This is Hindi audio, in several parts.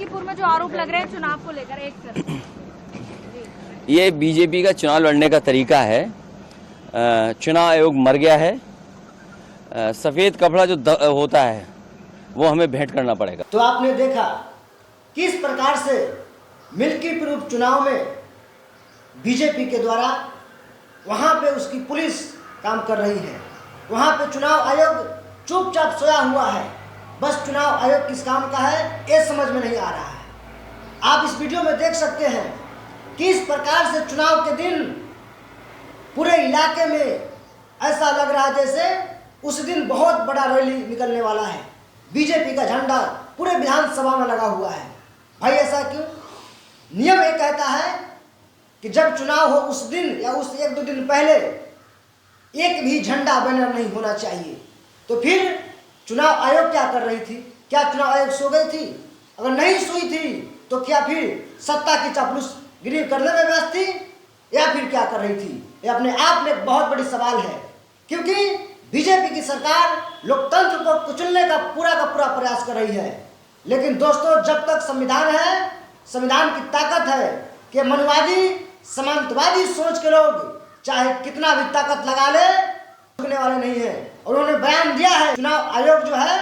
समस्तीपुर में जो आरोप लग रहे हैं चुनाव को लेकर एक सर ये बीजेपी का चुनाव लड़ने का तरीका है। चुनाव आयोग मर गया है। सफ़ेद कपड़ा जो होता है वो हमें भेंट करना पड़ेगा। तो आपने देखा किस प्रकार से मिल्कीपुर उपचुनाव में बीजेपी के द्वारा वहां पे उसकी पुलिस काम कर रही है। वहां पे चुनाव आयोग चुपचाप सोया हुआ है। बस चुनाव आयोग किस काम का है ये समझ में नहीं आ रहा है। आप इस वीडियो में देख सकते हैं किस प्रकार से चुनाव के दिन पूरे इलाके में ऐसा लग रहा है जैसे उस दिन बहुत बड़ा रैली निकलने वाला है। बीजेपी का झंडा पूरे विधानसभा में लगा हुआ है। भाई ऐसा क्यों? नियम ये कहता है कि जब चुनाव हो उस दिन या उस एक दो दिन पहले एक भी झंडा बैनर नहीं होना चाहिए। तो फिर चुनाव आयोग क्या कर रही थी? क्या चुनाव आयोग सो गई थी? अगर नहीं सोई थी तो क्या फिर सत्ता की चापलूसगिरी करने में व्यस्त थी या फिर क्या कर रही थी? ये अपने आप में एक बहुत बड़ी सवाल है, क्योंकि बीजेपी की सरकार लोकतंत्र को कुचलने का पूरा प्रयास कर रही है। लेकिन दोस्तों, जब तक संविधान है, संविधान की ताकत है कि मनवादी सामंतवादी सोच के लोग चाहे कितना भी ताकत लगा ले रुकने वाले नहीं है। और उन्होंने बयान दिया है चुनाव आयोग जो है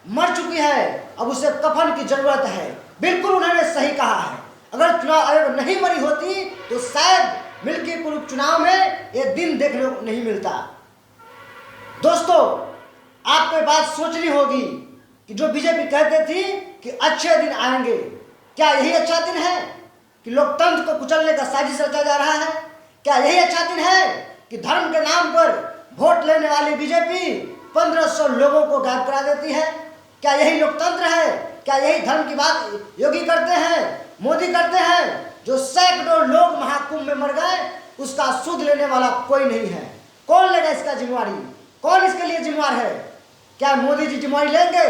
मर चुकी है, अब उसे कफन की जरूरत है। बिल्कुल उन्होंने सही कहा है। अगर चुनाव आयोग नहीं मरी होती तो शायद मिल्कीपुर उपचुनाव में ये दिन देखने को नहीं मिलता। दोस्तों, आपको बात सोचनी होगी कि जो बीजेपी कहते थी कि अच्छे दिन आएंगे, क्या यही अच्छा दिन है कि लोकतंत्र को कुचलने का साजिश रचा जा रहा है? क्या यही अच्छा दिन है कि धर्म के नाम पर वोट लेने वाली बीजेपी 1500 लोगों को गायब करा देती है? क्या यही लोकतंत्र है? क्या यही धर्म की बात योगी करते हैं, मोदी करते हैं? जो सैकड़ों लोग महाकुंभ में मर गए उसका सुध लेने वाला कोई नहीं है। कौन लेगा इसका जिम्मेवारी? कौन इसके लिए जिम्मेवार है? क्या मोदी जी जिम्मेवारी लेंगे?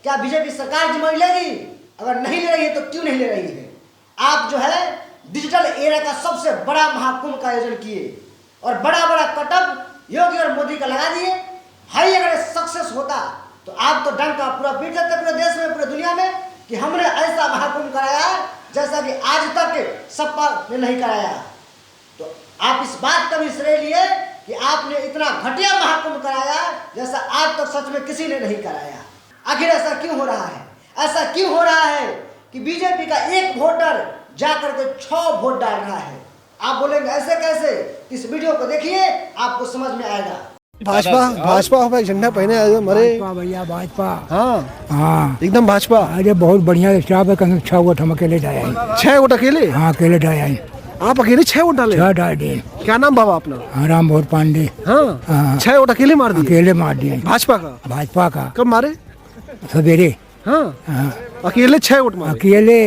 क्या बीजेपी सरकार जिम्मेवारी लेगी? अगर नहीं ले रही है तो क्यों नहीं ले रही है? आप जो है डिजिटल एरा का सबसे बड़ा महाकुंभ का आयोजन किए और बड़ा कटअप योगी और मोदी का लगा दिए। भाई अगर सक्सेस होता तो आप तो डंका पूरा पीट देते पूरे देश में, पूरे दुनिया में कि हमने ऐसा महाकुंभ कराया जैसा कि आज तक सपा ने नहीं कराया। तो आप इस बात का भी श्रेय लिए कि आपने इतना घटिया महाकुंभ कराया जैसा आज तक सच में किसी ने नहीं कराया। आखिर ऐसा क्यों हो रहा है? ऐसा क्यों हो रहा है कि बीजेपी का एक वोटर जाकर के 6 वोट डाल रहा है? आप बोलेंगे ऐसे कैसे? इस वीडियो को देखिए, आपको समझ में आएगा। भाजपा का झंडा पहने आए मरे भैया भाजपा। हाँ एकदम भाजपा। अरे बहुत बढ़िया स्टाफ है। कहीं 6 वोट हम अकेले जाए। 6 वोट अकेले? हाँ अकेले जाए। आप अकेले 6 वोट डाले? 6 डाल दिए। क्या नाम बाबा अपना? राम भोर पांडे। हाँ 6 वोट अकेले मार दिए? अकेले मार दिए। भाजपा का? कब मारे? सवेरे। हाँ अकेले 6 वोट मारे? अकेले।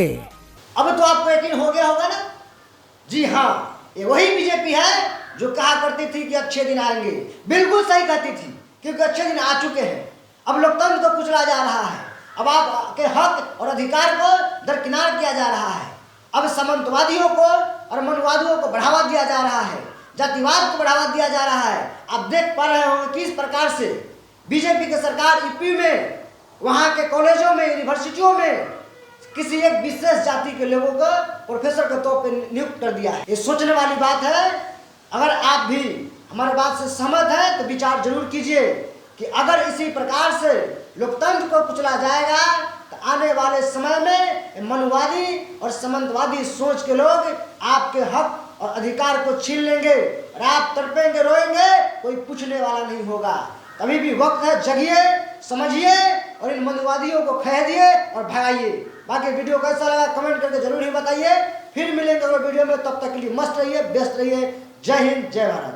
अब तो आपको यकीन हो गया होगा ना? जी हाँ, ये वही बीजेपी है जो कहा करती थी कि अच्छे दिन आएंगे। बिल्कुल सही कहती थी, क्योंकि अच्छे दिन आ चुके हैं। अब लोकतंत्र को कुचला जा रहा है। अब आपके हक और अधिकार को दरकिनार किया जा रहा है। अब सामंतवादियों को और मनवादियों को बढ़ावा दिया जा रहा है, जातिवाद को बढ़ावा दिया जा रहा है। आप देख पा रहे होंगे किस प्रकार से बीजेपी की सरकार यूपी में वहाँ के कॉलेजों में, यूनिवर्सिटियों में किसी एक विशेष जाति के लोगों को प्रोफेसर के तौर पर नियुक्त कर दिया है। ये सोचने वाली बात है। अगर आप भी हमारे बात से सहमत हैं तो विचार जरूर कीजिए कि अगर इसी प्रकार से लोकतंत्र को कुचला जाएगा तो आने वाले समय में मनवादी और सामंतवादी सोच के लोग आपके हक और अधिकार को छीन लेंगे और आप तड़पेंगे, रोएंगे, कोई पूछने वाला नहीं होगा। कभी भी वक्त है, जगिए, समझिए और इन मनवादियों को खह दिए और भगाइए। बाकी वीडियो कैसा लगा कमेंट करके जरूर ही बताइए। फिर मिलेंगे अगले वीडियो में। तब तक के लिए मस्त रहिए, व्यस्त रहिए। जय हिंद, जय भारत।